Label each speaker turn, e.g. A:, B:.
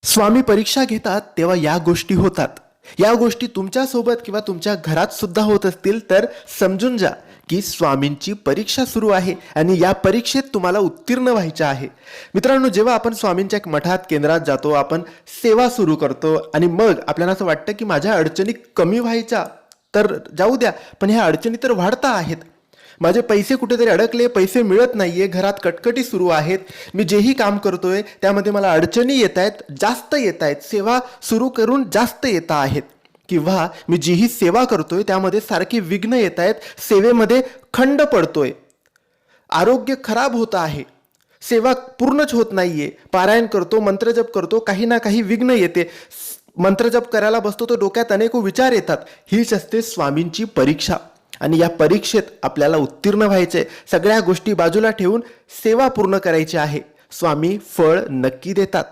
A: स्वामी परीक्षा घेतात तेव्हा या गोष्टी होतात. या गोष्टी तुमच्यासोबत किंवा तुमच्या घरात सुद्धा होत असतील तर समजून जा की स्वामींची परीक्षा सुरू आहे आणि या परीक्षेत तुम्हाला उत्तीर्ण व्हायचे आहे. मित्रांनो, जेव्हा आपण स्वामींच्या एक मठात केंद्रात जातो, आपण सेवा सुरू करतो आणि मग आपल्याला असं वाटतं की माझ्या अडचणी कमी व्हायच्या तर जाऊ द्या, पण ह्या अडचणी तर वाढता आहेत. माझे पैसे कुठेतरी अडकले, पैसे मिळत नाहीये, घरात कटकटी सुरू आहेत, मी जेही काम करतोय त्यामध्ये मला अडचणी येत आहेत, जास्त येत आहेत, सेवा सुरू करून जास्त येत आहेत, किंवा मी जीही सेवा करतोय त्यामध्ये सारखे विघ्न येत आहेत, सेवेमध्ये खंड पडतोय, आरोग्य खराब होत आहे, सेवा पूर्णच होत नाहीये, पारायण करतो, मंत्रजप करतो, काही ना काही विघ्न येते, मंत्रजप करायला बसतो तो डोक्यात अनेक विचार येतात. हीच असते स्वामींची परीक्षा. आणि या परीक्षेत आपल्याला उत्तीर्ण व्हायचे, सगळ्या गोष्टी बाजूला ठेवून सेवा पूर्ण करायची आहे. स्वामी फळ नक्की देतात.